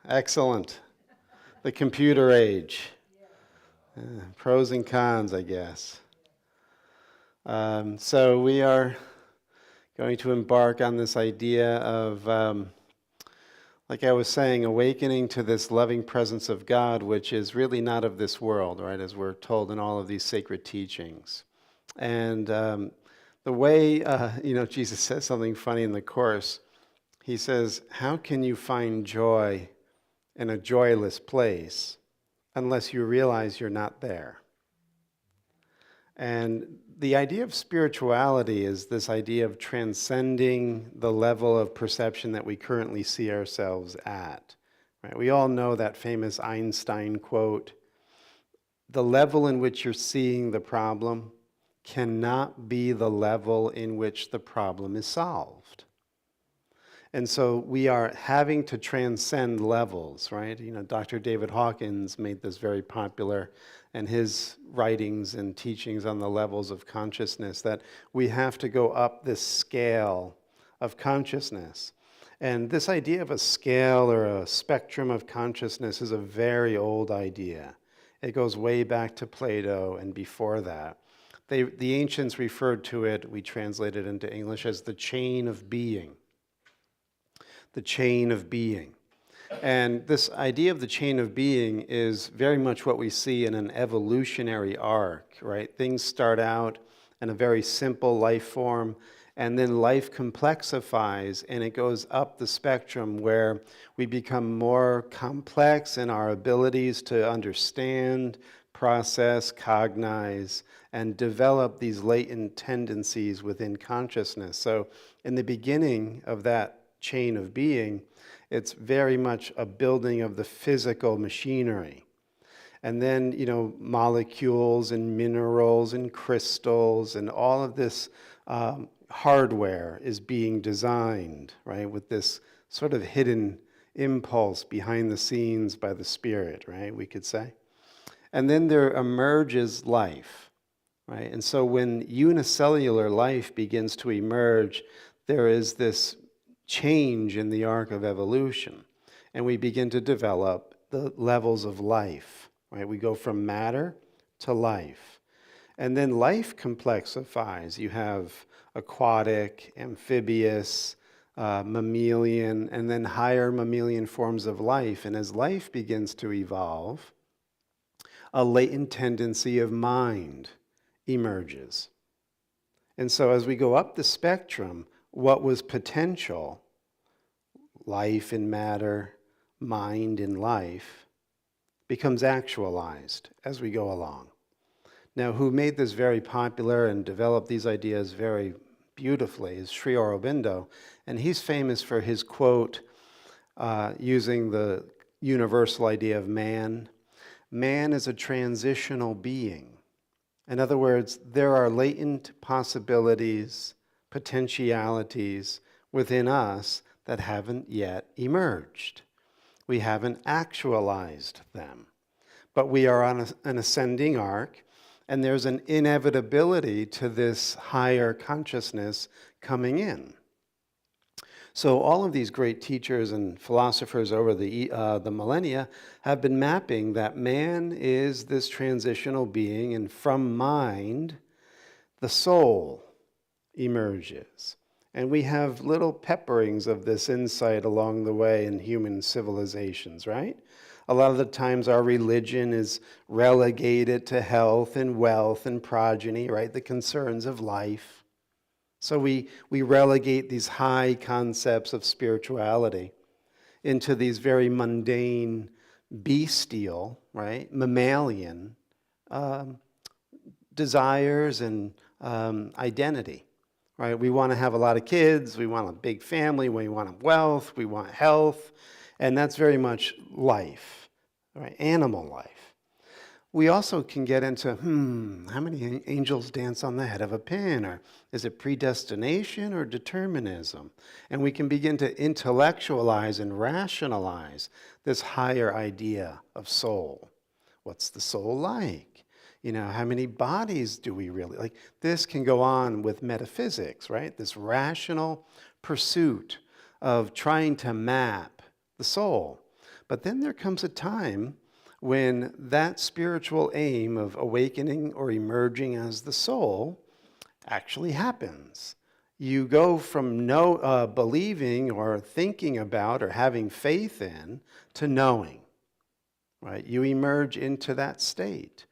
Excellent. The computer age. Pros and cons, I guess. So we are going to embark on this idea of, like I was saying, awakening to this loving presence of God, which is really not of this world, right, as we're told in all of these sacred teachings. And the way, Jesus says something funny in the Course. He says, how can you find joy in a joyless place unless you realize you're not there? And the idea of spirituality is this idea of transcending the level of perception that we currently see ourselves at. Right? We all know that famous Einstein quote, the level in which you're seeing the problem cannot be the level in which the problem is solved. And so we are having to transcend levels, right? Dr. David Hawkins made this very popular in his writings and teachings on the levels of consciousness, that we have to go up this scale of consciousness. And this idea of a scale or a spectrum of consciousness is a very old idea. It goes way back to Plato and before that. The ancients referred to it, we translate it into English, as the chain of being. The chain of being. And this idea of the chain of being is very much what we see in an evolutionary arc, right? Things start out in a very simple life form, and then life complexifies, and it goes up the spectrum where we become more complex in our abilities to understand, process, cognize, and develop these latent tendencies within consciousness. So in the beginning of that chain of being, it's very much a building of the physical machinery. And then, molecules and minerals and crystals and all of this hardware is being designed, right, with this sort of hidden impulse behind the scenes by the spirit, right, we could say. And then there emerges life, right? And so when unicellular life begins to emerge, there is this change in the arc of evolution, and we begin to develop the levels of life, right? We go from matter to life, and then life complexifies. You have aquatic, amphibious, mammalian, and then higher mammalian forms of life. And as life begins to evolve, a latent tendency of mind emerges. And so as we go up the spectrum, what was potential, life in matter, mind in life, becomes actualized as we go along. Now, who made this very popular and developed these ideas very beautifully is Sri Aurobindo, and he's famous for his quote using the universal idea of man. Man is a transitional being. In other words, there are latent possibilities, potentialities within us that haven't yet emerged. We haven't actualized them. But we are on an ascending arc, and there's an inevitability to this higher consciousness coming in. So all of these great teachers and philosophers over the millennia have been mapping that man is this transitional being, and from mind, the soul emerges. And we have little pepperings of this insight along the way in human civilizations, right? A lot of the times our religion is relegated to health and wealth and progeny, right? The concerns of life. So we relegate these high concepts of spirituality into these very mundane, bestial, right, mammalian desires and identity, right? We want to have a lot of kids, we want a big family, we want wealth, we want health, and that's very much life, right? Animal life. We also can get into, how many angels dance on the head of a pin? Or is it predestination or determinism? And we can begin to intellectualize and rationalize this higher idea of soul. What's the soul like? How many bodies do we really like? This can go on with metaphysics, right? This rational pursuit of trying to map the soul. But then there comes a time when that spiritual aim of awakening or emerging as the soul actually happens. You go from believing or thinking about or having faith in to knowing, right? You emerge into that state.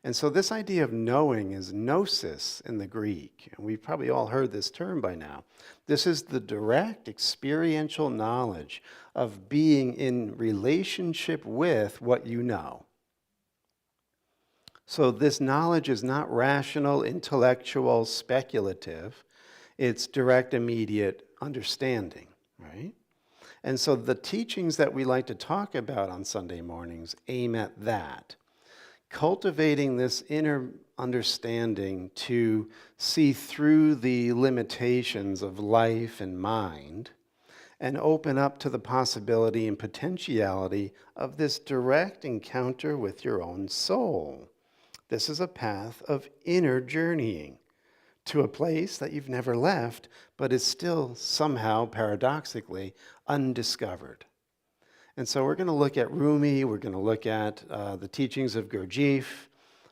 And so this idea of knowing is gnosis in the Greek. And we've probably all heard this term by now. This is the direct experiential knowledge of being in relationship with what you know. So this knowledge is not rational, intellectual, speculative. It's direct, immediate understanding, right? And so the teachings that we like to talk about on Sunday mornings aim at that. Cultivating this inner understanding to see through the limitations of life and mind and open up to the possibility and potentiality of this direct encounter with your own soul. This is a path of inner journeying to a place that you've never left, but is still somehow, paradoxically, undiscovered. And so we're going to look at Rumi, we're going to look at the teachings of Gurdjieff,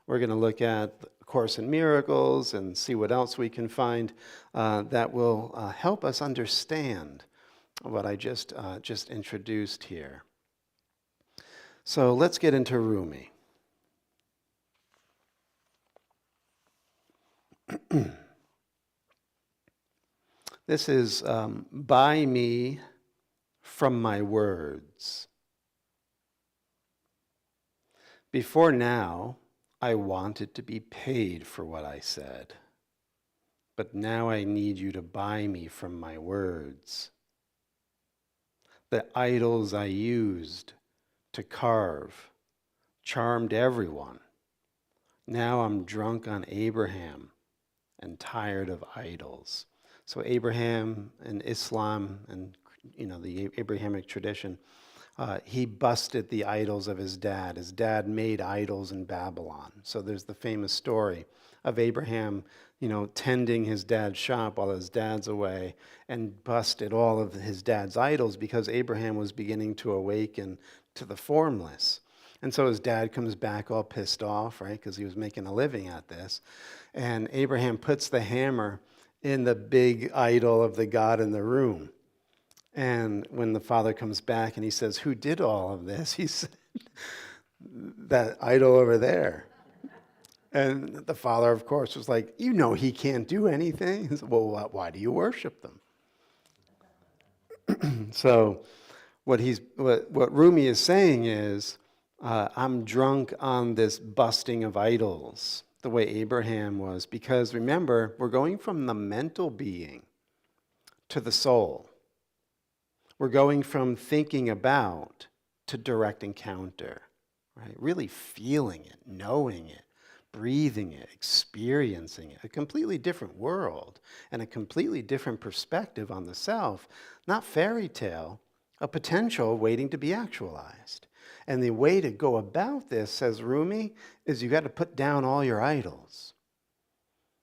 we're going to look at A Course in Miracles and see what else we can find that will help us understand what I just introduced here. So let's get into Rumi. This is buy me from my words. Before now, I wanted to be paid for what I said. But now I need you to buy me from my words. The idols I used to carve charmed everyone. Now I'm drunk on Abraham and tired of idols. So Abraham and Islam and the Abrahamic tradition, he busted the idols of his dad. His dad made idols in Babylon. So there's the famous story of Abraham, tending his dad's shop while his dad's away and busted all of his dad's idols because Abraham was beginning to awaken to the formless. And so his dad comes back all pissed off, right, because he was making a living at this. And Abraham puts the hammer in the big idol of the God in the room. And when the father comes back and he says, "Who did all of this?" He said, "That idol over there." And the father, of course, was like, he can't do anything. He said, "Well, why do you worship them?" So what Rumi is saying is, I'm drunk on this busting of idols, the way Abraham was. Because remember, we're going from the mental being to the soul. We're going from thinking about to direct encounter, right? Really feeling it, knowing it, breathing it, experiencing it. A completely different world and a completely different perspective on the self. Not fairy tale, a potential waiting to be actualized. And the way to go about this, says Rumi, is you got to put down all your idols.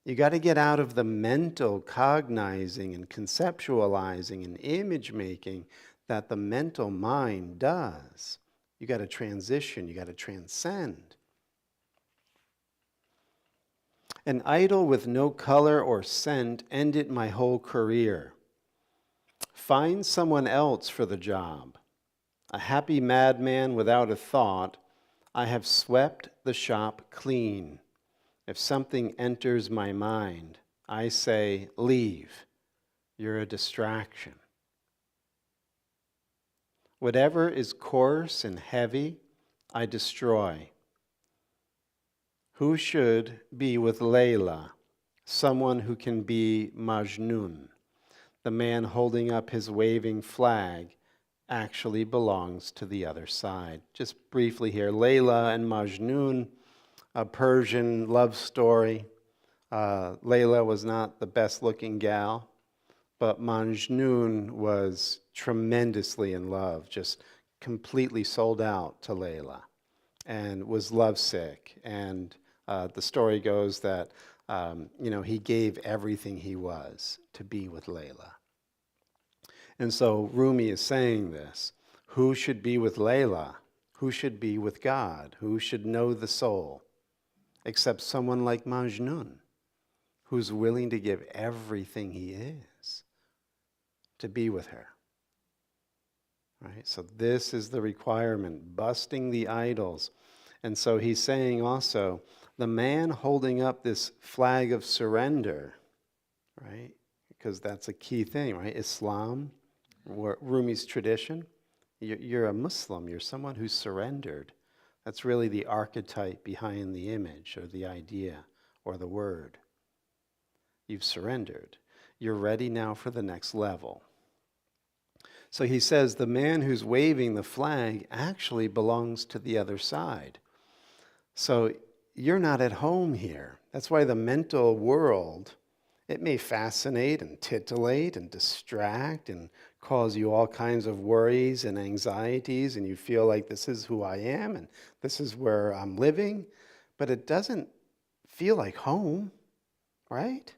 You got to get out of the mental cognizing and conceptualizing and image making that the mental mind does. You got to transition, you got to transcend. An idol with no color or scent ended my whole career. Find someone else for the job. A happy madman without a thought, I have swept the shop clean. If something enters my mind, I say, leave. You're a distraction. Whatever is coarse and heavy, I destroy. Who should be with Layla, someone who can be Majnun? The man holding up his waving flag actually belongs to the other side. Just briefly here, Layla and Majnun, a Persian love story. Layla was not the best looking gal, but Majnun was tremendously in love, just completely sold out to Layla and was lovesick. And the story goes that, he gave everything he was to be with Layla. And so Rumi is saying this. Who should be with Layla? Who should be with God? Who should know the soul? Except someone like Majnun, who's willing to give everything he is to be with her. Right? So this is the requirement, busting the idols. And so he's saying also, the man holding up this flag of surrender, right? Because that's a key thing, right? Islam, Rumi's tradition. You're a Muslim, you're someone who's surrendered. That's really the archetype behind the image or the idea or the word. You've surrendered. You're ready now for the next level. So he says the man who's waving the flag actually belongs to the other side. So you're not at home here. That's why the mental world, it may fascinate and titillate and distract and cause you all kinds of worries and anxieties, and you feel like this is who I am and this is where I'm living, but it doesn't feel like home, right?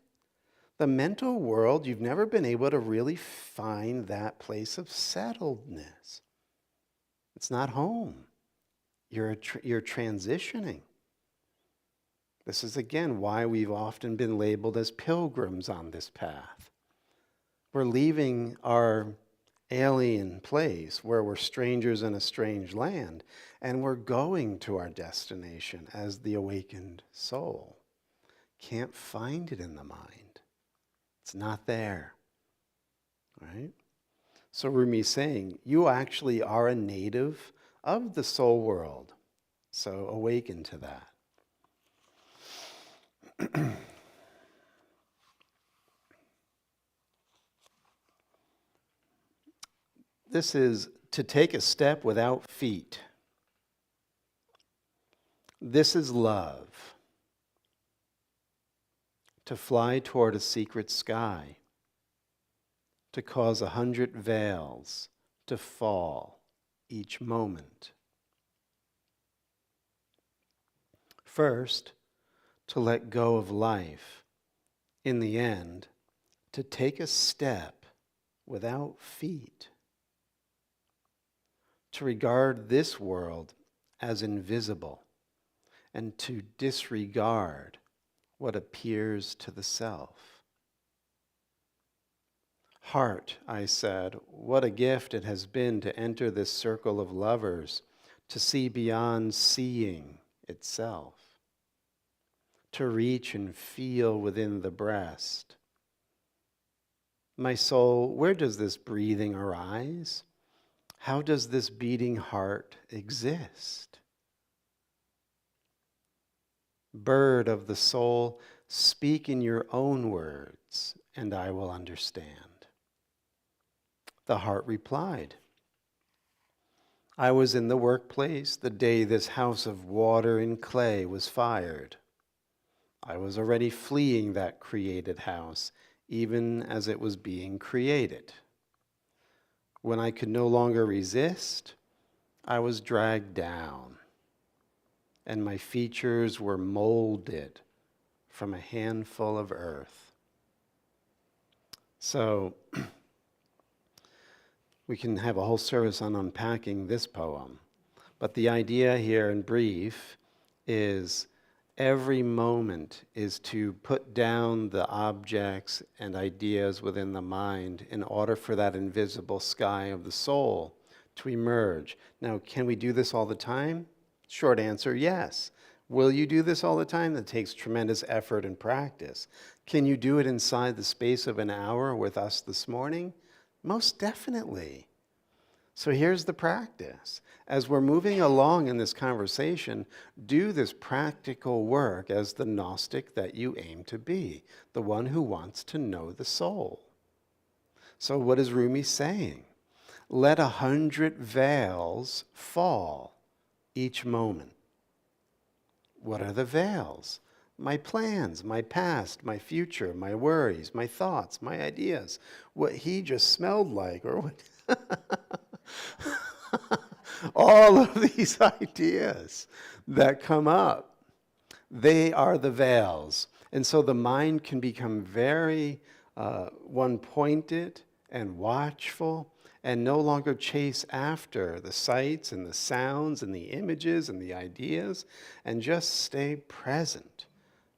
The mental world, you've never been able to really find that place of settledness. It's not home. You're transitioning. This is, again, why we've often been labeled as pilgrims on this path. We're leaving our alien place where we're strangers in a strange land, and we're going to our destination as the awakened soul. Can't find it in the mind. It's not there, right? So Rumi's saying, you actually are a native of the soul world. So awaken to that. This is to take a step without feet. This is love. To fly toward a secret sky. To cause 100 veils to fall each moment. First, to let go of life. In the end, to take a step without feet. To regard this world as invisible and to disregard what appears to the self. Heart, I said, what a gift it has been to enter this circle of lovers, to see beyond seeing itself, to reach and feel within the breast. My soul, where does this breathing arise? How does this beating heart exist? Bird of the soul, speak in your own words, and I will understand. The heart replied, I was in the workplace the day this house of water and clay was fired. I was already fleeing that created house, even as it was being created. When I could no longer resist, I was dragged down, and my features were molded from a handful of earth. So, we can have a whole service on unpacking this poem, but the idea here in brief is every moment is to put down the objects and ideas within the mind in order for that invisible sky of the soul to emerge. Now, can we do this all the time? Short answer, yes. Will you do this all the time? That takes tremendous effort and practice. Can you do it inside the space of an hour with us this morning? Most definitely. So here's the practice. As we're moving along in this conversation, do this practical work as the Gnostic that you aim to be, the one who wants to know the soul. So what is Rumi saying? Let 100 veils fall each moment. What are the veils? My plans, my past, my future, my worries, my thoughts, my ideas, what he just smelled like, or what... All of these ideas that come up, they are the veils. And so the mind can become very one-pointed and watchful and no longer chase after the sights and the sounds and the images and the ideas, and just stay present,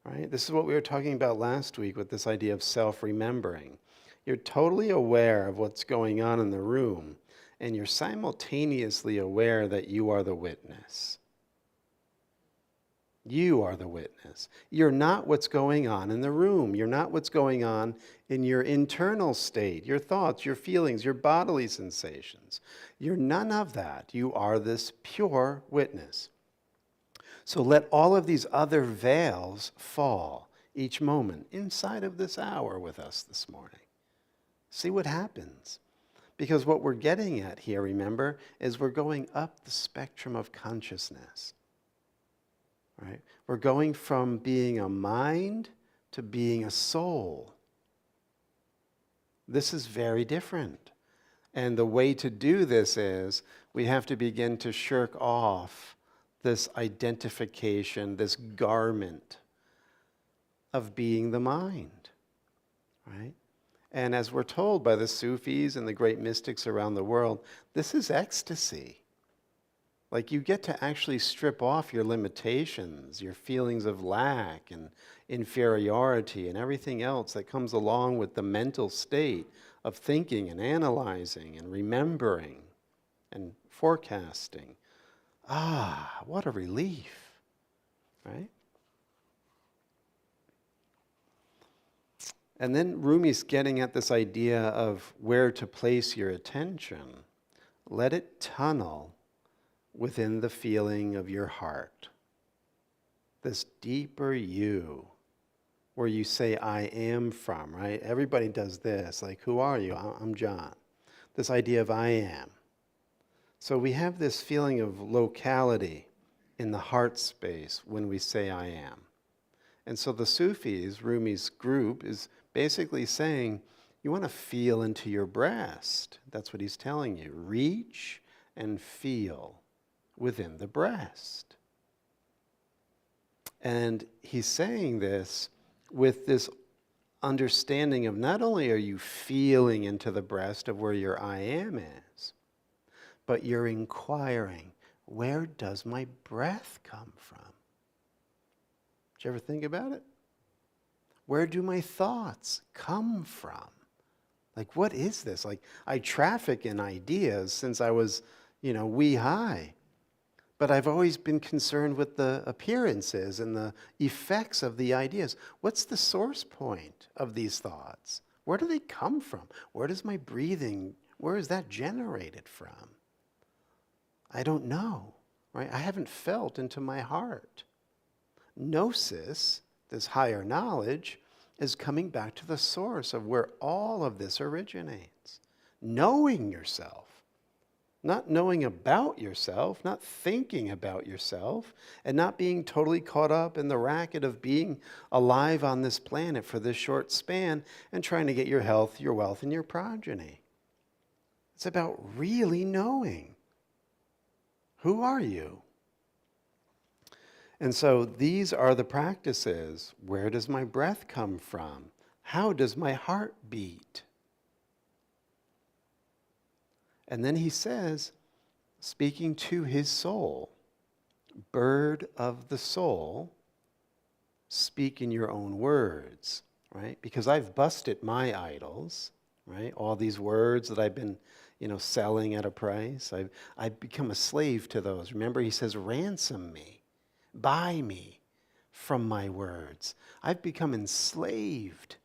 right? This is what we were talking about last week with this idea of self-remembering. You're totally aware of what's going on in the room, and you're simultaneously aware that you are the witness. You are the witness. You're not what's going on in the room. You're not what's going on in your internal state, your thoughts, your feelings, your bodily sensations. You're none of that. You are this pure witness. So let all of these other veils fall each moment inside of this hour with us this morning. See what happens. Because what we're getting at here, remember, is we're going up the spectrum of consciousness. Right? We're going from being a mind to being a soul. This is very different. And the way to do this is we have to begin to shirk off this identification, this garment of being the mind. Right? And as we're told by the Sufis and the great mystics around the world, this is ecstasy. Like you get to actually strip off your limitations, your feelings of lack and inferiority and everything else that comes along with the mental state of thinking and analyzing and remembering and forecasting. Ah, what a relief, right? And then Rumi's getting at this idea of where to place your attention. Let it tunnel within the feeling of your heart. This deeper you, where you say, I am from, right? Everybody does this, like, who are you? I'm John. This idea of I am. So we have this feeling of locality in the heart space when we say I am. And so the Sufis, Rumi's group, is basically saying, you want to feel into your breast. That's what he's telling you. Reach and feel within the breast. And he's saying this with this understanding of not only are you feeling into the breast of where your I am is, but you're inquiring, where does my breath come from? Did you ever think about it? Where do my thoughts come from? Like, what is this? Like, I traffic in ideas since I was, wee high. But I've always been concerned with the appearances and the effects of the ideas. What's the source point of these thoughts? Where do they come from? Where does my breathing, where is that generated from? I don't know, right? I haven't felt into my heart. Gnosis, this higher knowledge, is coming back to the source of where all of this originates. Knowing yourself. Not knowing about yourself, not thinking about yourself, and not being totally caught up in the racket of being alive on this planet for this short span and trying to get your health, your wealth, and your progeny. It's about really knowing. Who are you? And so these are the practices. Where does my breath come from? How does my heart beat? And then he says, speaking to his soul, bird of the soul, speak in your own words, right? Because I've busted my idols, right? All these words that I've been, selling at a price. I've become a slave to those. Remember, he says, ransom me, buy me from my words. I've become enslaved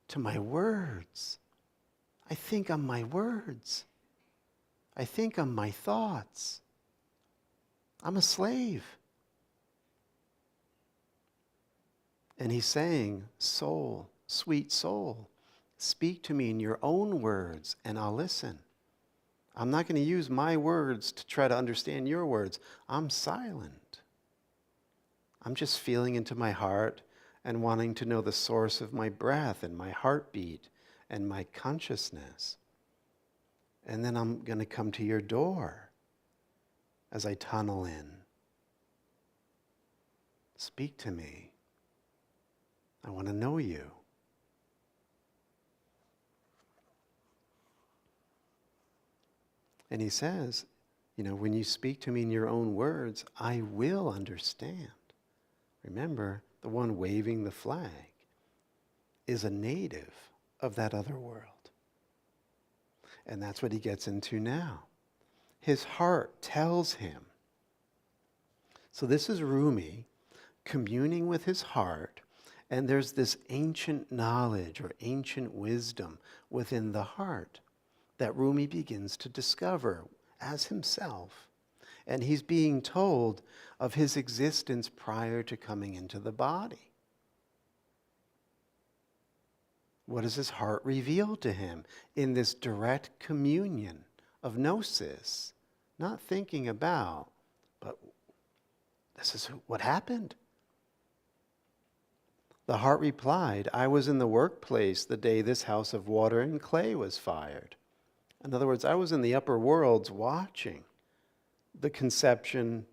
to my words. I think on my words. I think on my thoughts. I'm a slave. And he's saying, soul, sweet soul, speak to me in your own words and I'll listen. I'm not going to use my words to try to understand your words. I'm silent. I'm just feeling into my heart and wanting to know the source of my breath and my heartbeat and my consciousness. And then I'm going to come to your door as I tunnel in. Speak to me. I want to know you. And he says, when you speak to me in your own words, I will understand. Remember, the one waving the flag is a native of that other world. And that's what he gets into now. His heart tells him. So this is Rumi communing with his heart, and there's this ancient knowledge or ancient wisdom within the heart that Rumi begins to discover as himself. And he's being told of his existence prior to coming into the body. What does his heart reveal to him in this direct communion of gnosis? Not thinking about, but this is what happened. The heart replied, I was in the workplace the day this house of water and clay was fired. In other words, I was in the upper worlds watching the conception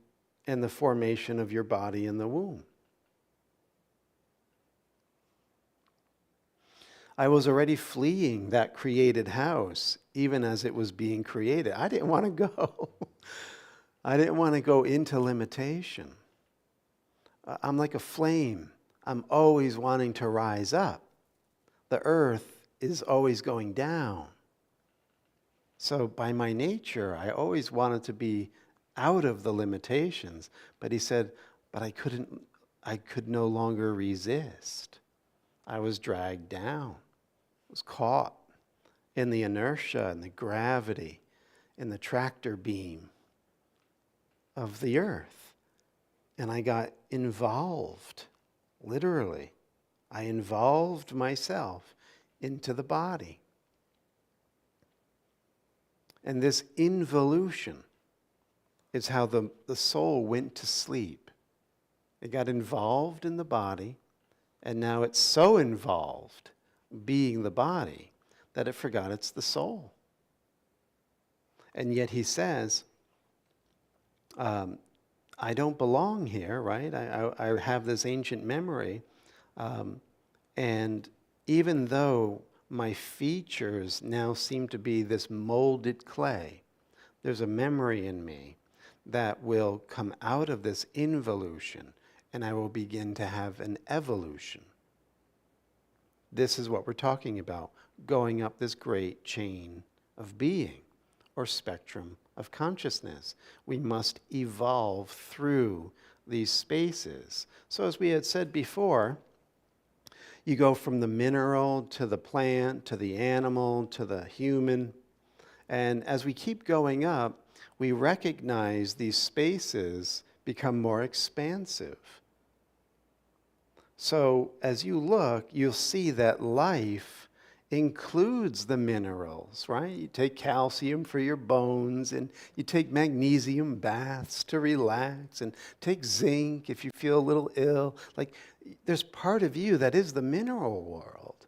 and the formation of your body in the womb. I was already fleeing that created house, even as it was being created. I didn't want to go. I didn't want to go into limitation. I'm like a flame. I'm always wanting to rise up. The earth is always going down. So by my nature, I always wanted to be out of the limitations. But he said, but I could no longer resist. I was dragged down. I was caught in the inertia and the gravity, in the tractor beam of the earth. And I got involved, literally. I involved myself into the body. And this involution is how the soul went to sleep. It got involved in the body, and now it's so involved being the body that it forgot it's the soul. And yet he says, I don't belong here, right? I have this ancient memory. And even though my features now seem to be this molded clay, there's a memory in me that will come out of this involution, and I will begin to have an evolution. This is what we're talking about, going up this great chain of being or spectrum of consciousness. We must evolve through these spaces. So as we had said before, you go from the mineral to the plant, to the animal, to the human. And as we keep going up, we recognize these spaces become more expansive. So as you look, you'll see that life includes the minerals, right? You take calcium for your bones, and you take magnesium baths to relax, and take zinc if you feel a little ill. Like, there's part of you that is the mineral world.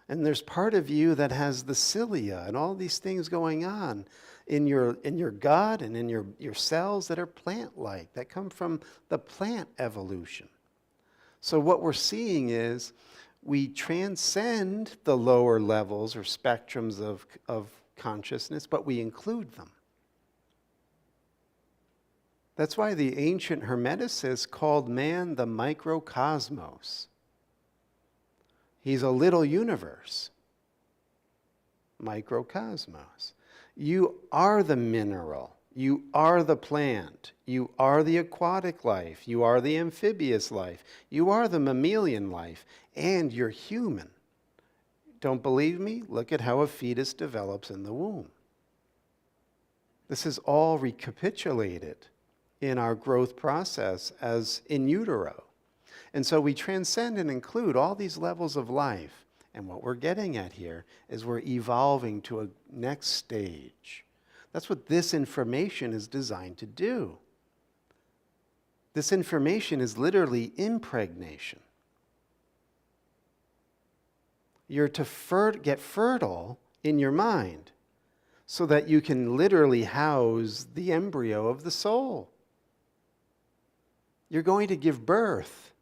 And there's part of you that has the cilia and all these things going on in your gut and in your cells that are plant-like, that come from the plant evolution. So what we're seeing is we transcend the lower levels or spectrums of consciousness, but we include them. That's why the ancient Hermeticists called man the microcosmos. He's a little universe. Microcosmos. You are the mineral. You are the plant. You are the aquatic life. You are the amphibious life. You are the mammalian life. And you're human. Don't believe me? Look at how a fetus develops in the womb. This is all recapitulated in our growth process as in utero. And so we transcend and include all these levels of life. And what we're getting at here is we're evolving to a next stage. That's what this information is designed to do. This information is literally impregnation. You're to get fertile in your mind so that you can literally house the embryo of the soul. You're going to give birth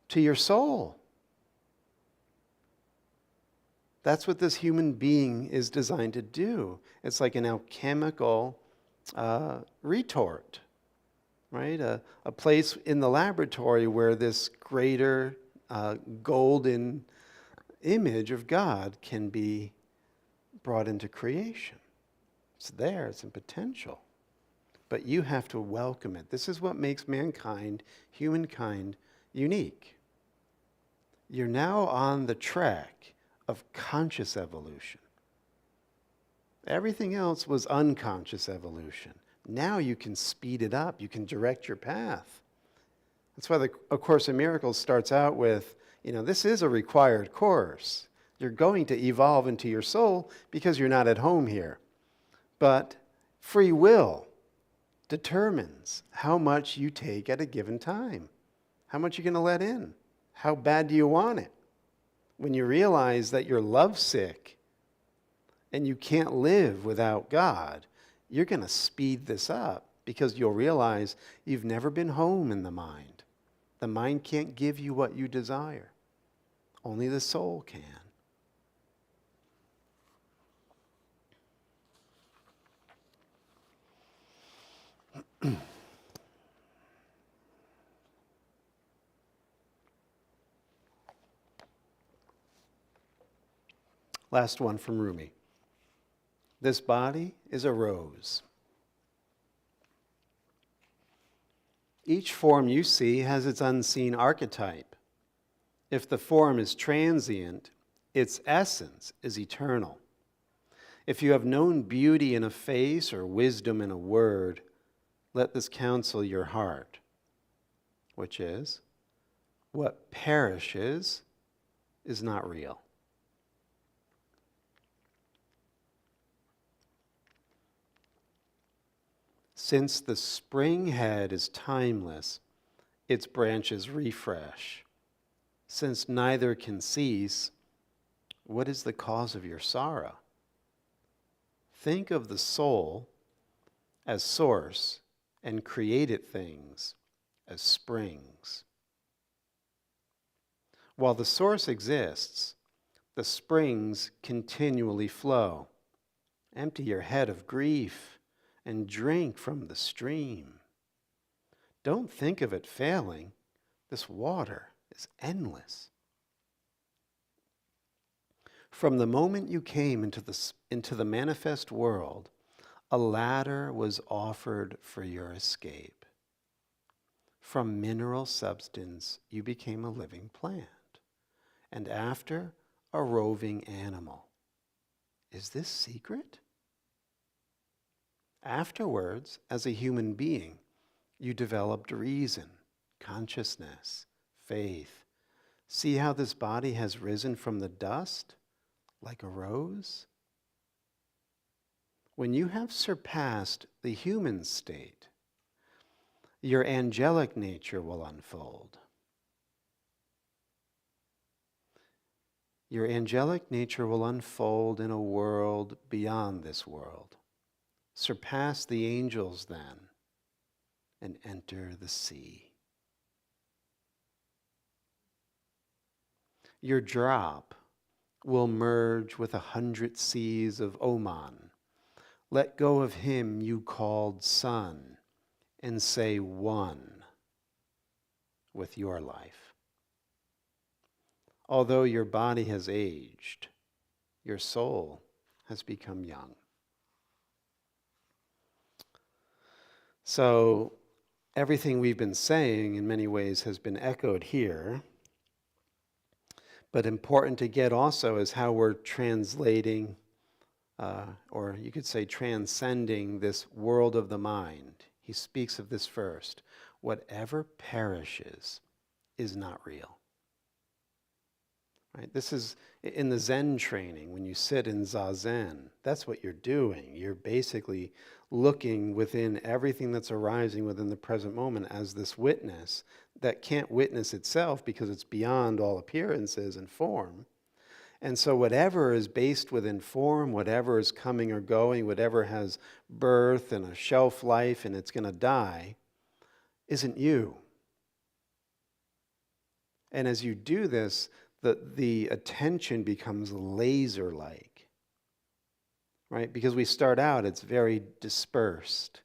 to your soul. That's what this human being is designed to do. It's like an alchemical retort, right? A place in the laboratory where this greater golden image of God can be brought into creation. It's there, it's in potential. But you have to welcome it. This is what makes mankind, humankind, unique. You're now on the track of conscious evolution. Everything else was unconscious evolution. Now you can speed it up. You can direct your path. That's why A Course in Miracles starts out with, this is a required course. You're going to evolve into your soul because you're not at home here. But free will determines how much you take at a given time. How much you're going to let in. How bad do you want it? When you realize that you're lovesick and you can't live without God, you're going to speed this up because you'll realize you've never been home in the mind. The mind can't give you what you desire. Only the soul can. Last one from Rumi. This body is a rose. Each form you see has its unseen archetype. If the form is transient, its essence is eternal. If you have known beauty in a face or wisdom in a word, let this counsel your heart, which is, what perishes is not real. Since the spring head is timeless, its branches refresh. Since neither can cease, what is the cause of your sorrow? Think of the soul as source and created things as springs. While the source exists, the springs continually flow. Empty your head of grief and drink from the stream. Don't think of it failing. This water is endless. From the moment you came into the manifest world, a ladder was offered for your escape. From mineral substance, you became a living plant, and after, a roving animal. Is this secret? Afterwards, as a human being, you developed reason, consciousness, faith. See how this body has risen from the dust like a rose? When you have surpassed the human state, your angelic nature will unfold. Your angelic nature will unfold in a world beyond this world. Surpass the angels then, and enter the sea. Your drop will merge with 100 seas of Oman. Let go of him you called son, and say one with your life. Although your body has aged, your soul has become young. So everything we've been saying in many ways has been echoed here. But important to get also is how we're translating, or you could say transcending this world of the mind. He speaks of this first. Whatever perishes is not real. Right? This is in the Zen training, when you sit in Zazen, that's what you're doing. You're basically looking within everything that's arising within the present moment as this witness that can't witness itself because it's beyond all appearances and form. And so whatever is based within form, whatever is coming or going, whatever has birth and a shelf life and it's going to die, isn't you. And as you do this, the attention becomes laser-like, right? Because we start out, it's very dispersed.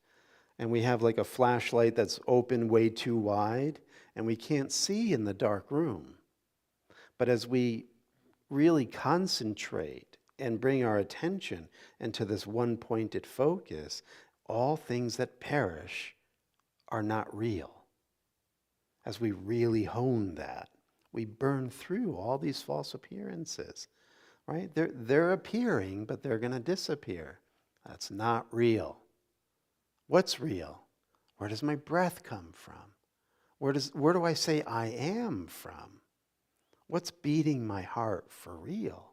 And we have like a flashlight that's open way too wide, and we can't see in the dark room. But as we really concentrate and bring our attention into this one-pointed focus, all things that perish are not real. As we really hone that, we burn through all these false appearances, right? They're appearing, but they're going to disappear. That's not real. What's real? Where does my breath come from? Where do I say I am from? What's beating my heart for real?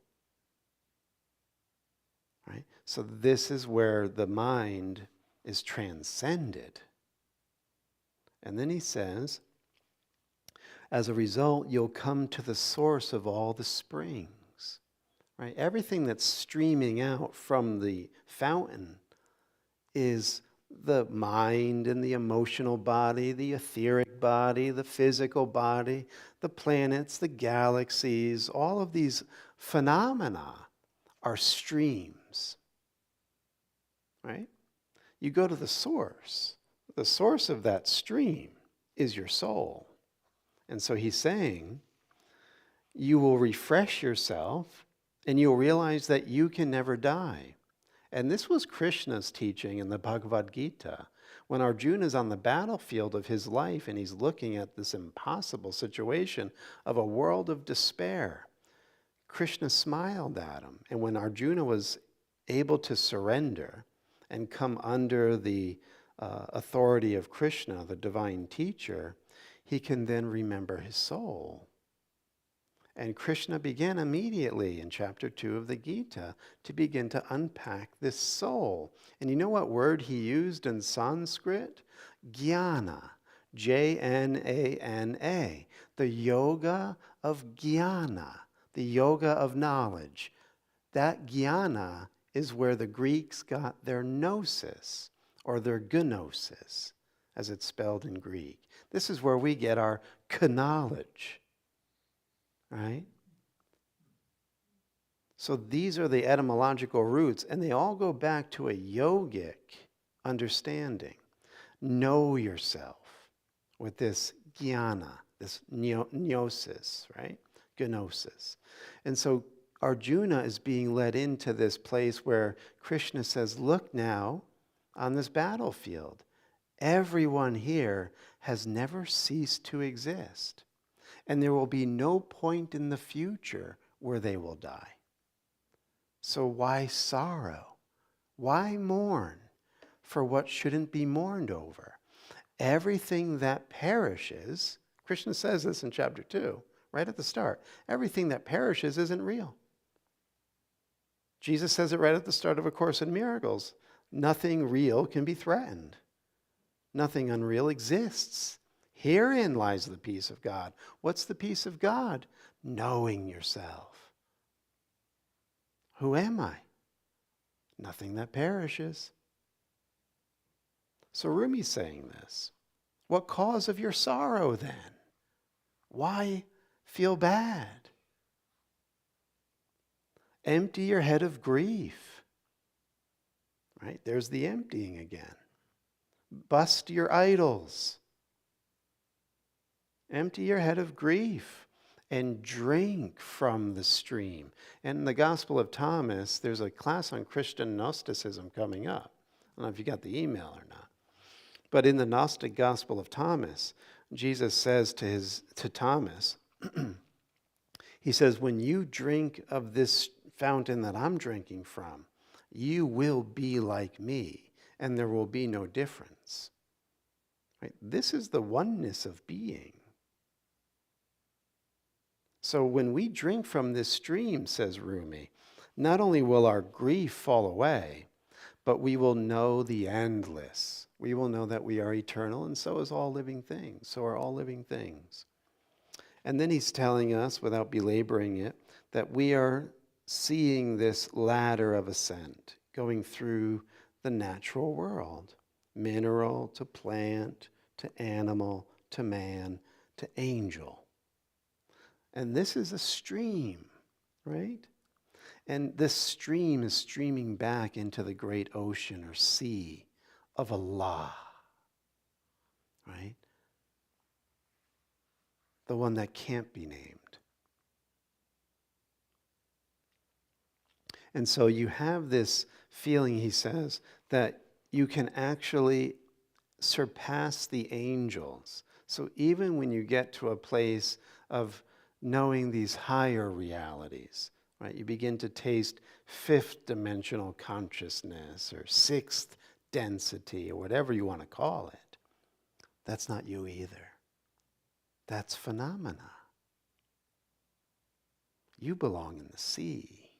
Right? So this is where the mind is transcended. And then he says, as a result, you'll come to the source of all the springs. Right? Everything that's streaming out from the fountain is the mind and the emotional body, the etheric body, the physical body, the planets, the galaxies, all of these phenomena are streams, right? You go to the source. The source of that stream is your soul. And so he's saying, you will refresh yourself and you'll realize that you can never die. And this was Krishna's teaching in the Bhagavad Gita. When Arjuna is on the battlefield of his life and he's looking at this impossible situation of a world of despair, Krishna smiled at him. And when Arjuna was able to surrender and come under the authority of Krishna, the divine teacher, he can then remember his soul. And Krishna began immediately in chapter 2 of the Gita to begin to unpack this soul. And you know what word he used in Sanskrit? Jnana. Jnana. The yoga of jnana. The yoga of knowledge. That jnana is where the Greeks got their gnosis, or their gnosis, as it's spelled in Greek. This is where we get our knowledge. Right? So these are the etymological roots, and they all go back to a yogic understanding. Know yourself with this jnana, this gnosis, right? Gnosis. And so Arjuna is being led into this place where Krishna says, look now on this battlefield. Everyone here has never ceased to exist. And there will be no point in the future where they will die. So why sorrow? Why mourn for what shouldn't be mourned over? Everything that perishes, Krishna says this in chapter 2, right at the start, everything that perishes isn't real. Jesus says it right at the start of A Course in Miracles. Nothing real can be threatened. Nothing unreal exists. Herein lies the peace of God. What's the peace of God? Knowing yourself. Who am I? Nothing that perishes. So Rumi's saying this. What cause of your sorrow then? Why feel bad? Empty your head of grief. Right? There's the emptying again. Bust your idols. Empty your head of grief and drink from the stream. And in the Gospel of Thomas, there's a class on Christian Gnosticism coming up. I don't know if you got the email or not. But in the Gnostic Gospel of Thomas, Jesus says to Thomas, he says, when you drink of this fountain that I'm drinking from, you will be like me, and there will be no difference. Right? This is the oneness of being. So when we drink from this stream, says Rumi, not only will our grief fall away, but we will know the endless. We will know that we are eternal, and so is all living things. So are all living things. And then he's telling us, without belaboring it, that we are seeing this ladder of ascent, going through the natural world, mineral to plant, to animal, to man, to angel. And this is a stream, right? And this stream is streaming back into the great ocean or sea of Allah, right? The one that can't be named. And so you have this feeling, he says, that you can actually surpass the angels. So even when you get to a place of knowing these higher realities, right, you begin to taste fifth dimensional consciousness or sixth density or whatever you want to call it. That's not you either. That's phenomena. You belong in the sea.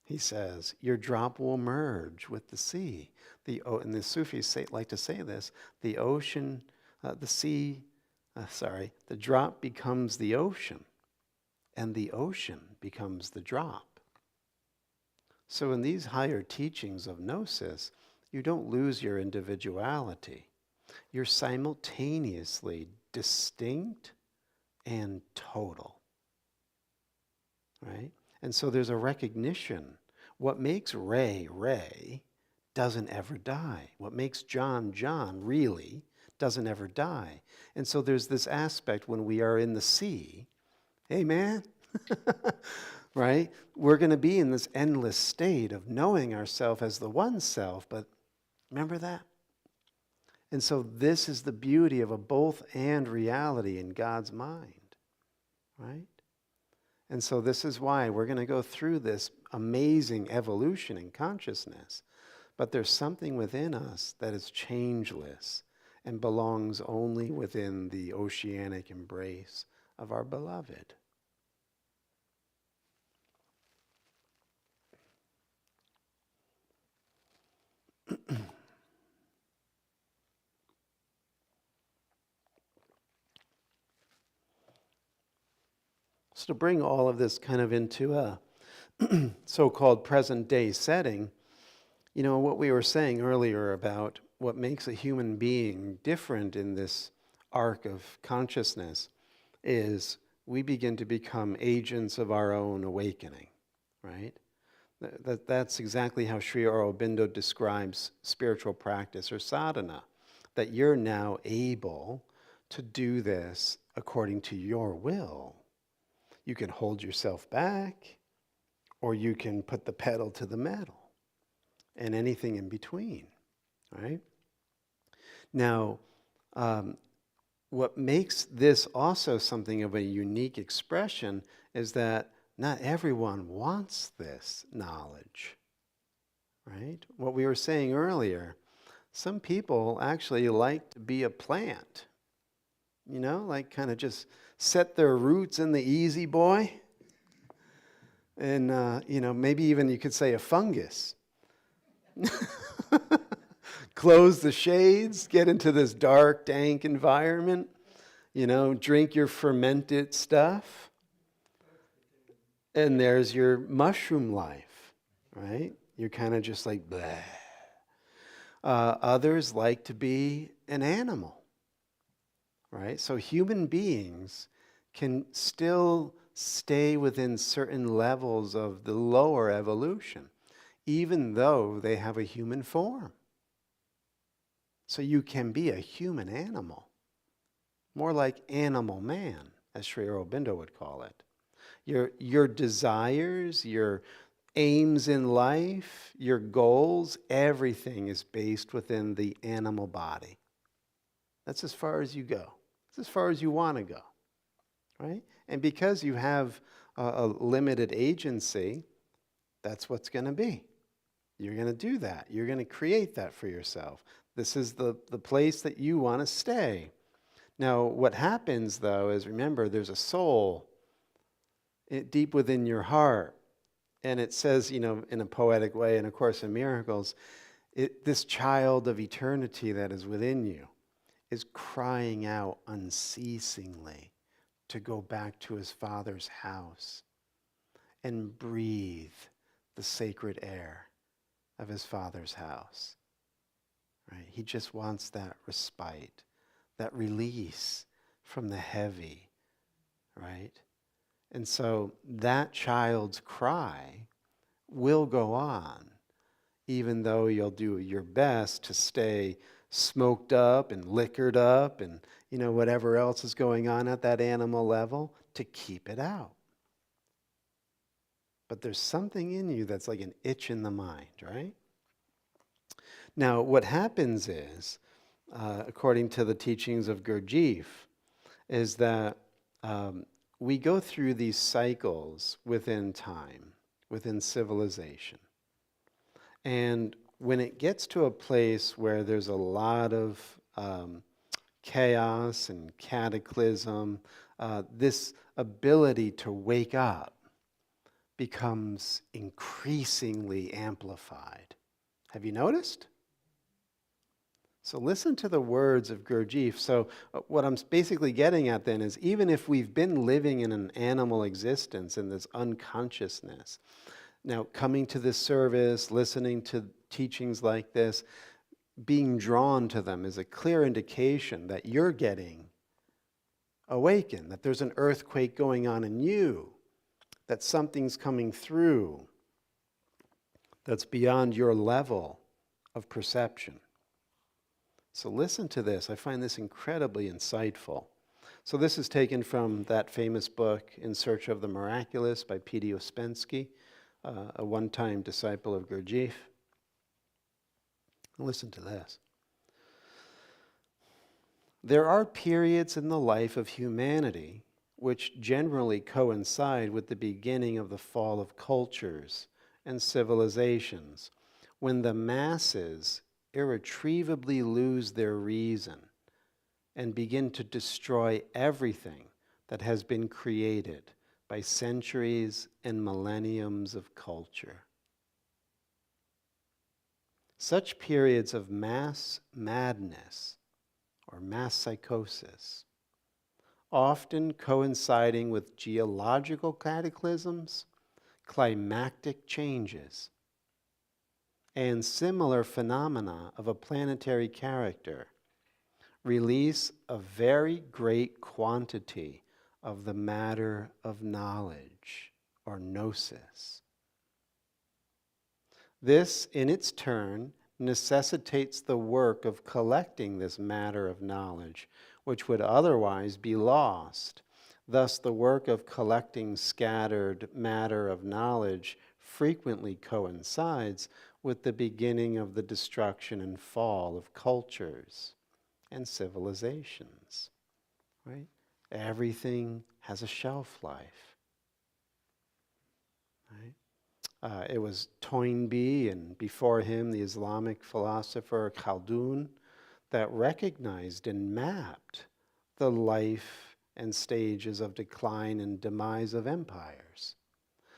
He says, your drop will merge with the sea. And the Sufis like to say this, the ocean, the drop becomes the ocean, and the ocean becomes the drop. So in these higher teachings of Gnosis, you don't lose your individuality. You're simultaneously distinct and total, right? And so there's a recognition. What makes Ray, Ray, doesn't ever die. What makes John, John, really, doesn't ever die. And so there's this aspect when we are in the sea, hey man, right? We're going to be in this endless state of knowing ourselves as the one self, but remember that? And so this is the beauty of a both and reality in God's mind, right? And so this is why we're going to go through this amazing evolution in consciousness. But there's something within us that is changeless and belongs only within the oceanic embrace of our beloved. So to bring all of this kind of into a so-called present day setting, you know, what we were saying earlier about what makes a human being different in this arc of consciousness is we begin to become agents of our own awakening, right? That's exactly how Sri Aurobindo describes spiritual practice or sadhana, that you're now able to do this according to your will. You can hold yourself back, or you can put the pedal to the metal, and anything in between, right? Now, what makes this also something of a unique expression is that not everyone wants this knowledge, right? What we were saying earlier, some people actually like to be a plant, you know, like kind of just set their roots in the easy boy. And, you know, maybe even you could say a fungus. Close the shades, get into this dark, dank environment, you know, drink your fermented stuff. And there's your mushroom life, right? You're kind of just like, bleh. Others like to be an animal, right? So human beings can still stay within certain levels of the lower evolution, even though they have a human form. So you can be a human animal, more like animal man, as Sri Aurobindo would call it. Your desires, your aims in life, your goals, everything is based within the animal body. That's as far as you go. That's as far as you want to go, right? And because you have a limited agency, that's what's going to be. You're going to do that. You're going to create that for yourself. This is the place that you want to stay. Now, what happens, though, is remember, there's a soul deep within your heart. And it says, you know, in a poetic way in A Course in Miracles, this child of eternity that is within you is crying out unceasingly to go back to his Father's house and breathe the sacred air of his Father's house. Right? He just wants that respite, that release from the heavy right? And so that child's cry will go on, even though you'll do your best to stay smoked up and liquored up and whatever else is going on at that animal level to keep it out. But there's something in you that's like an itch in the mind, right? Now, what happens is, according to the teachings of Gurdjieff, is that we go through these cycles within time, within civilization. And when it gets to a place where there's a lot of chaos and cataclysm, this ability to wake up becomes increasingly amplified. Have you noticed? So listen to the words of Gurdjieff. So what I'm basically getting at then is, even if we've been living in an animal existence, in this unconsciousness, now coming to this service, listening to teachings like this, being drawn to them is a clear indication that you're getting awakened, that there's an earthquake going on in you, that something's coming through that's beyond your level of perception. So listen to this. I find this incredibly insightful. So this is taken from that famous book, In Search of the Miraculous, by P.D. Ouspensky, a one-time disciple of Gurdjieff. Listen to this. There are periods in the life of humanity which generally coincide with the beginning of the fall of cultures and civilizations, when the masses irretrievably lose their reason and begin to destroy everything that has been created by centuries and millenniums of culture. Such periods of mass madness or mass psychosis, often coinciding with geological cataclysms, climactic changes, and similar phenomena of a planetary character, release a very great quantity of the matter of knowledge, or gnosis. This, in its turn, necessitates the work of collecting this matter of knowledge, which would otherwise be lost. Thus, the work of collecting scattered matter of knowledge frequently coincides with the beginning of the destruction and fall of cultures and civilizations, right? Everything has a shelf life, right? It was Toynbee, and before him the Islamic philosopher Khaldun, that recognized and mapped the life and stages of decline and demise of empires.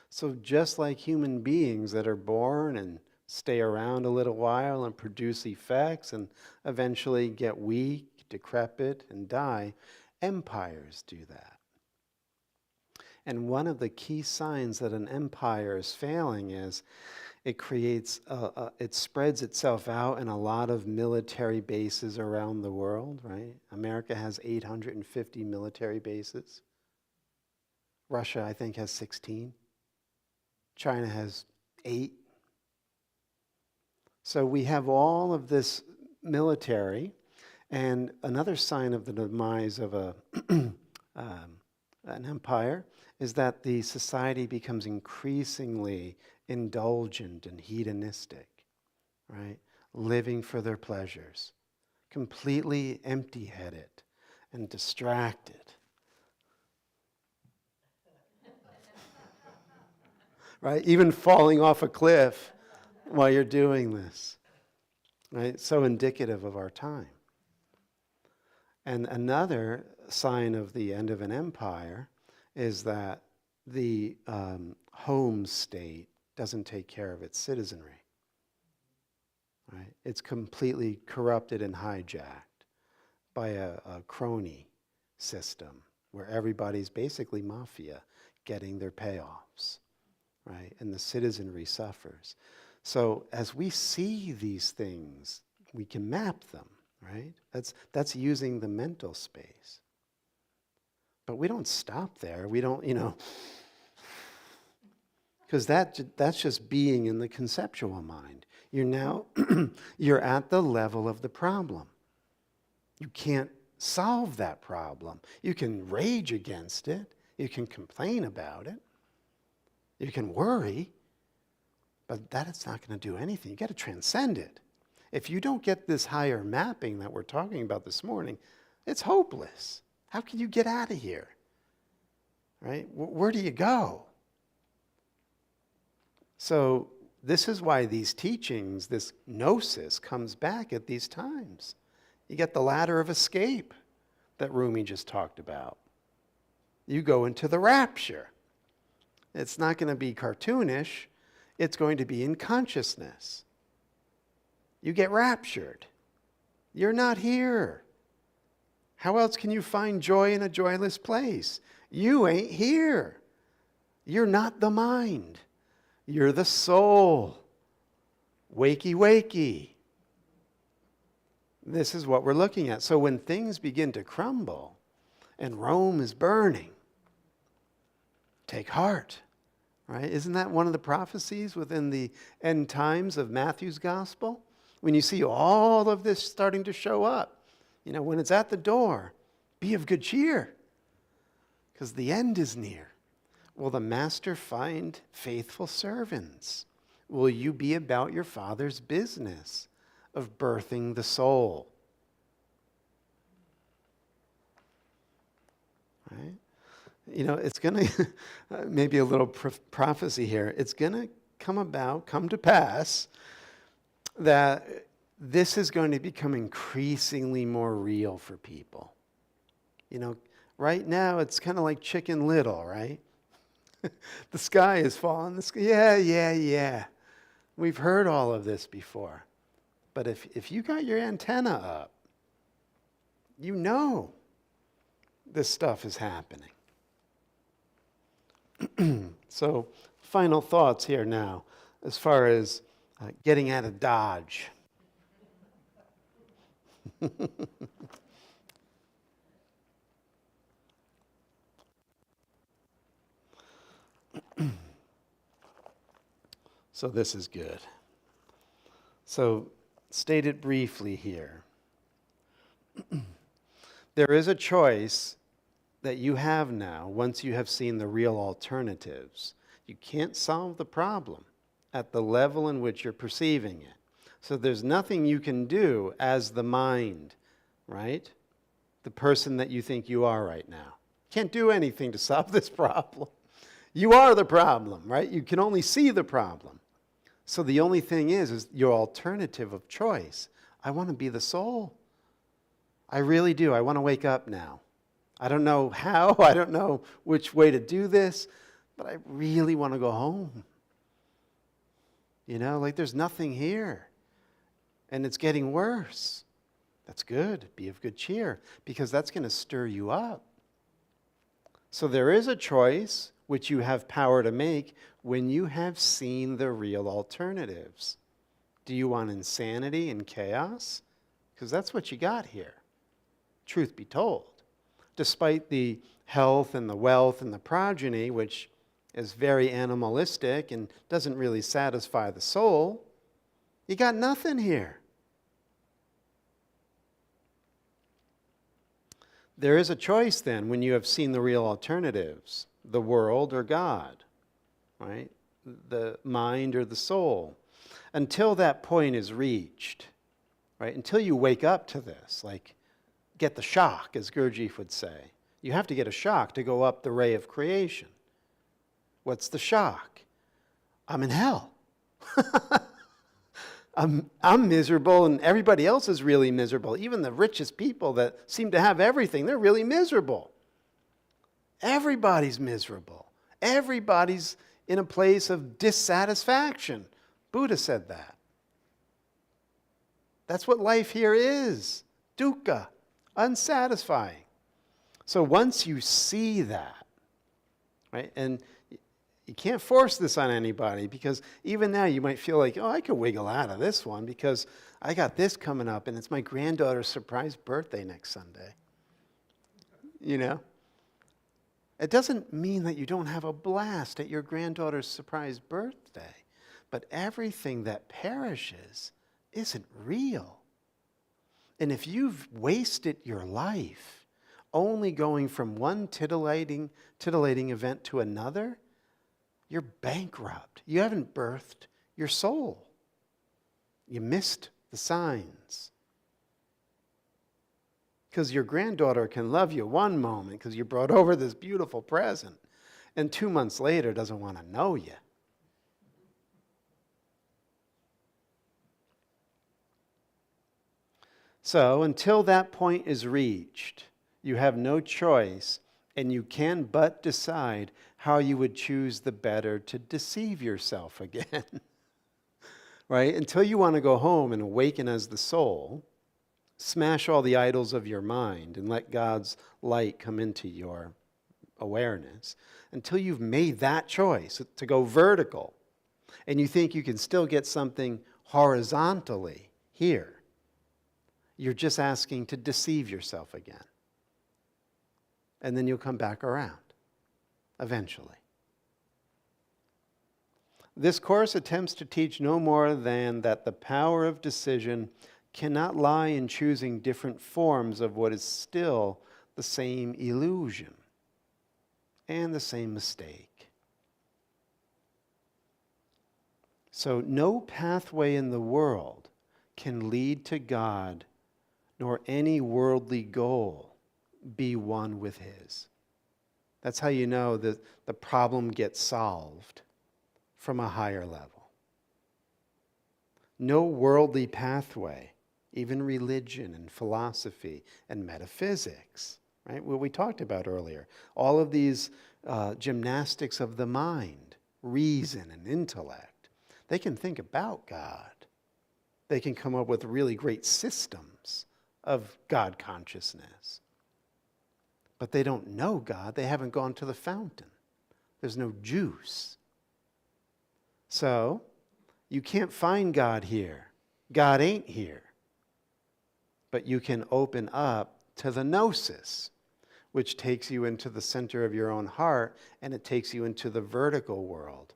So just like human beings that are born and stay around a little while and produce effects and eventually get weak, decrepit, and die, empires do that. And one of the key signs that an empire is failing is it spreads itself out in a lot of military bases around the world, right? America has 850 military bases. Russia, I think, has 16. China has 8. So we have all of this military, and another sign of the demise of an empire is that the society becomes increasingly indulgent and hedonistic, right? Living for their pleasures, completely empty-headed and distracted. Right? Even falling off a cliff while you're doing this, right? So indicative of our time. And another sign of the end of an empire is that the home state doesn't take care of its citizenry, right? It's completely corrupted and hijacked by a crony system where everybody's basically mafia getting their payoffs, right? And the citizenry suffers. So as we see these things, we can map them, right? That's using the mental space. But we don't stop there. We don't, because that's just being in the conceptual mind. You're now, you're at the level of the problem. You can't solve that problem. You can rage against it. You can complain about it. You can worry. But that's not going to do anything. You got to transcend it. If you don't get this higher mapping that we're talking about this morning, it's hopeless. How can you get out of here? Right? Where do you go? So this is why these teachings, this gnosis, comes back at these times. You get the ladder of escape that Rumi just talked about. You go into the rapture. It's not going to be cartoonish. It's going to be in consciousness. You get raptured. You're not here. How else can you find joy in a joyless place? You ain't here. You're not the mind. You're the soul. Wakey, wakey. This is what we're looking at. So when things begin to crumble and Rome is burning, take heart. Right? Isn't that one of the prophecies within the end times of Matthew's gospel? When you see all of this starting to show up, when it's at the door, be of good cheer, because the end is near. Will the master find faithful servants? Will you be about your Father's business of birthing the soul? Right? It's going to, maybe a little prophecy here, it's going to come to pass that this is going to become increasingly more real for people. Right now it's kind of like Chicken Little, right? The sky is falling. Yeah. We've heard all of this before. But if you got your antenna up, this stuff is happening. So, final thoughts here now, as far as getting out of Dodge. So this is good. So, stated briefly here, there is a choice that you have now once you have seen the real alternatives. You can't solve the problem at the level in which you're perceiving it. So there's nothing you can do as the mind, right? The person that you think you are right now. Can't do anything to solve this problem. You are the problem, right? You can only see the problem. So the only thing is your alternative of choice. I want to be the soul. I really do. I want to wake up now. I don't know how. I don't know which way to do this, but I really want to go home. There's nothing here. And it's getting worse. That's good. Be of good cheer, because that's going to stir you up. So there is a choice which you have power to make when you have seen the real alternatives. Do you want insanity and chaos? Because that's what you got here, truth be told. Despite the health and the wealth and the progeny, which is very animalistic and doesn't really satisfy the soul, you got nothing here. There is a choice then when you have seen the real alternatives, the world or God, right? The mind or the soul. Until that point is reached, right? Until you wake up to this, like get the shock, as Gurdjieff would say. You have to get a shock to go up the ray of creation. What's the shock? I'm in hell. I'm miserable, and everybody else is really miserable. Even the richest people that seem to have everything, they're really miserable. Everybody's miserable. Everybody's in a place of dissatisfaction. Buddha said that. That's what life here is. Dukkha, unsatisfying. So once you see that, right, and you can't force this on anybody, because even now you might feel like, oh, I could wiggle out of this one because I got this coming up and it's my granddaughter's surprise birthday next Sunday. It doesn't mean that you don't have a blast at your granddaughter's surprise birthday, but everything that perishes isn't real. And if you've wasted your life only going from one titillating event to another, you're bankrupt. You haven't birthed your soul. You missed the signs. Because your granddaughter can love you one moment because you brought over this beautiful present, and 2 months later doesn't want to know you. So until that point is reached, you have no choice, and you can but decide how you would choose the better to deceive yourself again. Right? Until you want to go home and awaken as the soul, smash all the idols of your mind and let God's light come into your awareness. Until you've made that choice to go vertical, and you think you can still get something horizontally here, you're just asking to deceive yourself again. And then you'll come back around, eventually. This course attempts to teach no more than that the power of decision cannot lie in choosing different forms of what is still the same illusion and the same mistake. So no pathway in the world can lead to God, nor any worldly goal be one with His. That's how you know that the problem gets solved from a higher level. No worldly pathway, even religion and philosophy and metaphysics, right? What we talked about earlier. All of these gymnastics of the mind, reason and intellect, they can think about God. They can come up with really great systems of God consciousness. But they don't know God. They haven't gone to the fountain. There's no juice. So, you can't find God here. God ain't here. But you can open up to the gnosis, which takes you into the center of your own heart, and it takes you into the vertical world.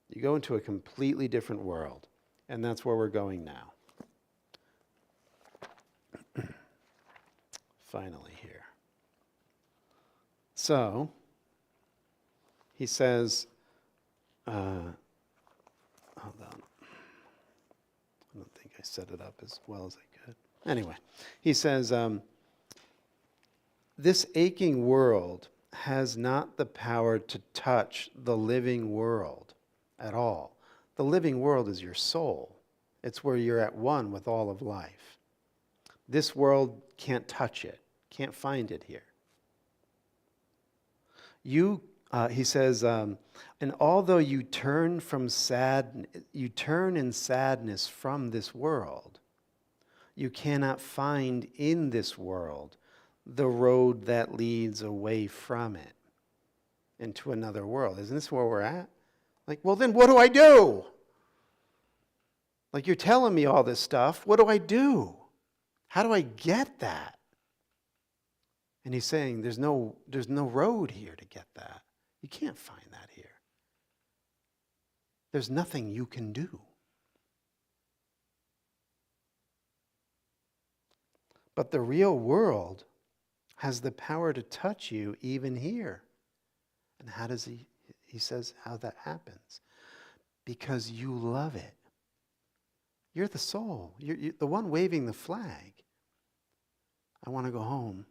You go into a completely different world, and that's where we're going now. Finally here. So, he says, hold on. I don't think I set it up as well as I could. Anyway, he says, this aching world has not the power to touch the living world at all. The living world is your soul. It's where you're at one with all of life. This world can't touch it, can't find it here. He says, and although you turn in sadness from this world, you cannot find in this world the road that leads away from it into another world. Isn't this where we're at? Like, well, then what do I do? Like, you're telling me all this stuff. What do I do? How do I get that? And he's saying there's no road here to get that. You can't find that here. There's nothing you can do. But the real world has the power to touch you even here. And how does he says how that happens? Because you love it. You're the soul. You're the one waving the flag. I want to go home.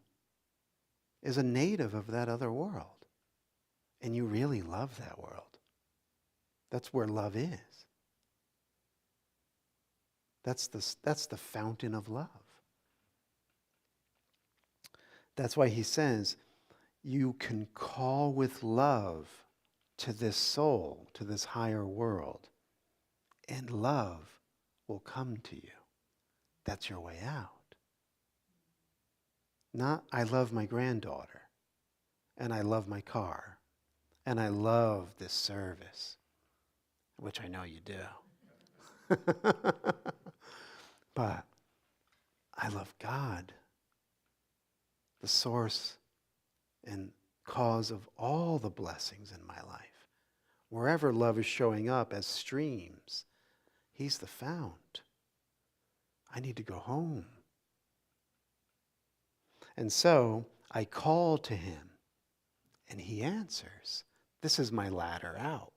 Is a native of that other world. And you really love that world. That's where love is. That's the fountain of love. That's why he says, you can call with love to this soul, to this higher world, and love will come to you. That's your way out. Not, I love my granddaughter, and I love my car, and I love this service, which I know you do. But I love God, the source and cause of all the blessings in my life. Wherever love is showing up as streams, he's the fount. I need to go home. And so I call to him, and he answers. This is my ladder out.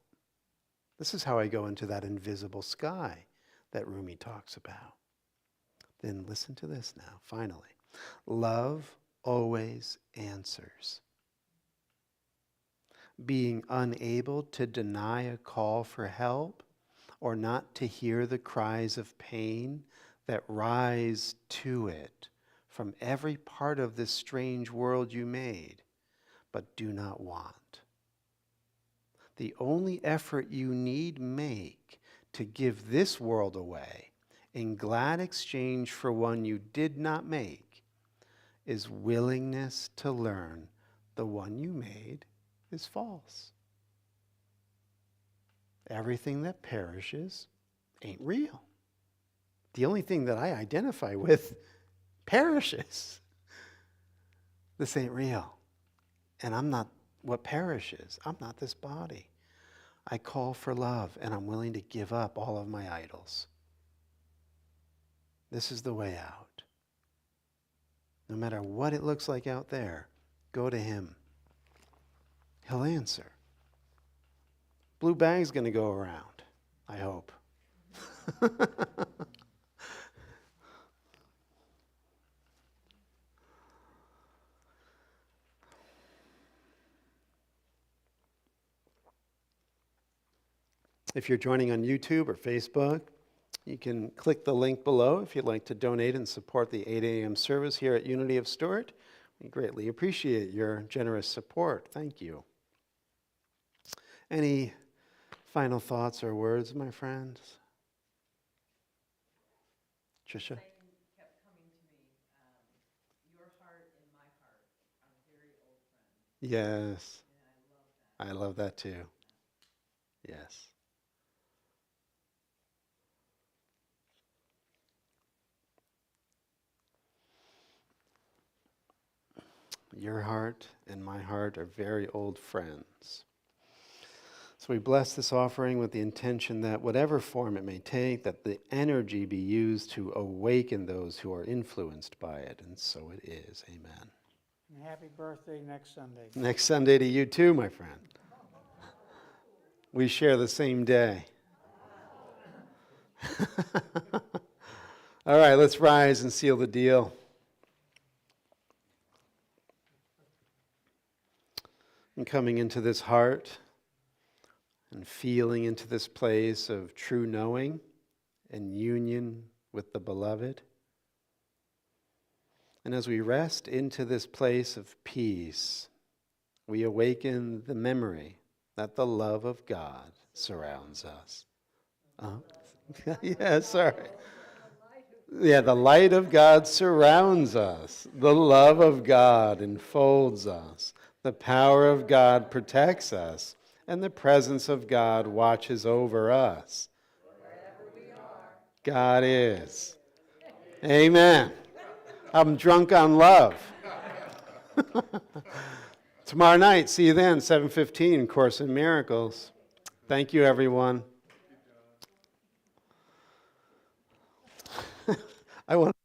This is how I go into that invisible sky that Rumi talks about. Then listen to this now, finally. Love always answers. Being unable to deny a call for help or not to hear the cries of pain that rise to it from every part of this strange world you made, but do not want. The only effort you need make to give this world away in glad exchange for one you did not make is willingness to learn the one you made is false. Everything that perishes ain't real. The only thing that I identify with perishes. This ain't real. And I'm not what perishes. I'm not this body. I call for love, and I'm willing to give up all of my idols. This is the way out. No matter what it looks like out there, go to him. He'll answer. Blue bag's going to go around, I hope. If you're joining on YouTube or Facebook, you can click the link below if you'd like to donate and support the 8 a.m. service here at Unity of Stuart. We greatly appreciate your generous support. Thank you. Any final thoughts or words, my friends? Trisha? Kept coming to me. Your heart and my heart are very old friends. Yes. And I love that too. Yes. Your heart and my heart are very old friends. So we bless this offering with the intention that whatever form it may take, that the energy be used to awaken those who are influenced by it. And so it is. Amen. And happy birthday next Sunday. Next Sunday to you too, my friend. We share the same day. All right, let's rise and seal the deal. And coming into this heart and feeling into this place of true knowing and union with the beloved. And as we rest into this place of peace, we awaken the memory that the love of God surrounds us. Yeah, sorry. Yeah, the light of God surrounds us. The love of God enfolds us. The power of God protects us. And the presence of God watches over us. Wherever we are. God is. Amen. I'm drunk on love. Tomorrow night, see you then, 7:15, Course in Miracles. Thank you, everyone. I want